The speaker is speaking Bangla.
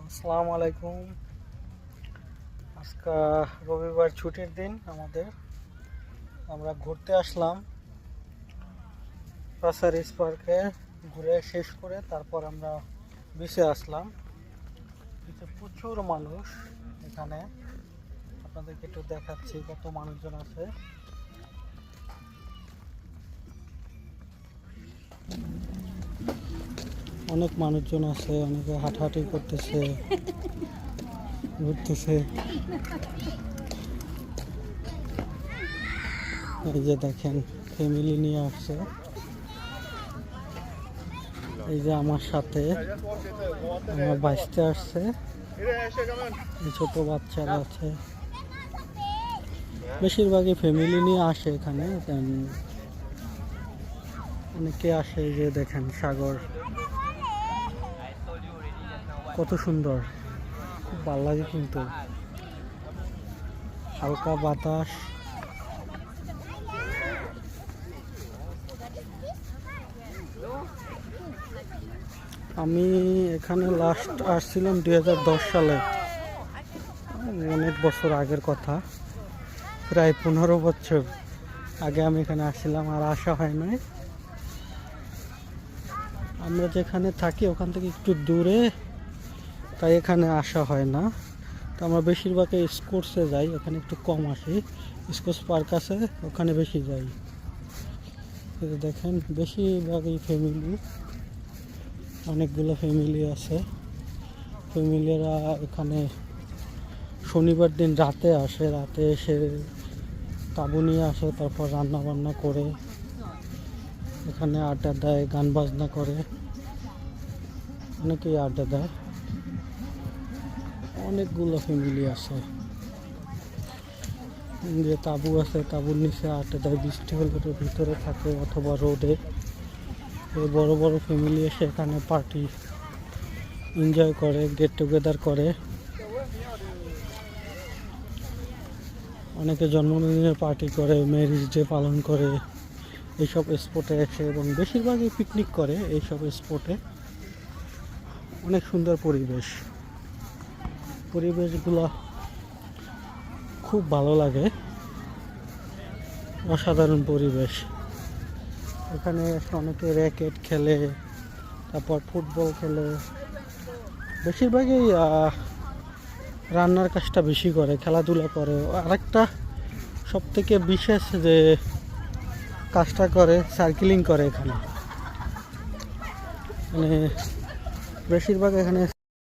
আসসালামু আলাইকুম। আজকে রবিবার ছুটির দিন আমাদের। আমরা ঘুরতে আসলাম ফিশারিজ পার্কে। ঘুরে শেষ করে তারপর আমরা বিচে আসলাম। বিচে প্রচুর মানুষ। এখানে আপনাদেরকে একটু দেখাচ্ছি কত মানুষজন আছে। অনেক মানুষজন আছে, অনেকে হাঁটাহাঁটি করতেছে, ঘুরতেছে। এই যে দেখেন ফ্যামিলি নিয়ে আসছে। এই যে আমার সাথে আমার বাইসতে আসছে, ছোট বাচ্চারা আছে। বেশিরভাগই ফ্যামিলি নিয়ে আসে এখানে। অনেকে আসে। এই যে দেখেন সাগর কত সুন্দর, খুব ভালো লাগে কিন্তু। হালকা বাতাস। আমি এখানে লাস্ট আসছিলাম 2010 সালে, অনেক বছর আগের কথা, প্রায় 15 বছর আগে আমি এখানে আসছিলাম, আর আসা হয় নাই। আমরা যেখানে থাকি ওখান থেকে একটু দূরে, তাই এখানে আসা হয় না। তো আমরা বেশিরভাগ স্কোর্সে যাই, ওখানে একটু কম আসি। স্কোর্স পার্ক আছে, ওখানে বেশি যাই। দেখেন বেশিরভাগই ফ্যামিলি, অনেকগুলো ফ্যামিলি আছে। ফ্যামিলিরা এখানে শনিবার দিন রাতে আসে, রাতে এসে তাঁবু নিয়ে আসে, তারপর রান্না বান্না করে এখানে আড্ডা দেয়, গান বাজনা করে, অনেকেই আড্ডা দেয়। অনেকগুলো ফ্যামিলি আছে। যে তাঁবু আছে, তাঁবুর নিচে আড্ডা দেয়। বৃষ্টি হলে তো ভিতরে থাকে অথবা রোডে। বড় বড় ফ্যামিলি এসে এখানে পার্টি এনজয় করে, গেট টুগেদার করে। অনেকে জন্মদিনের পার্টি করে, ম্যারেজ ডে পালন করে এইসব স্পটে এসে, এবং বেশিরভাগই পিকনিক করে এইসব স্পটে। অনেক সুন্দর পরিবেশগুলো খুব ভালো লাগে, অসাধারণ পরিবেশ। এখানে অনেকে র্যাকেট খেলে, তারপর ফুটবল খেলে। বেশিরভাগই রান্নার কাজটা বেশি করে, খেলাধুলা করে। আরেকটা সব থেকে বিশেষ যে কাজটা করে, সাইক্লিং করে এখানে। মানে বেশিরভাগ এখানে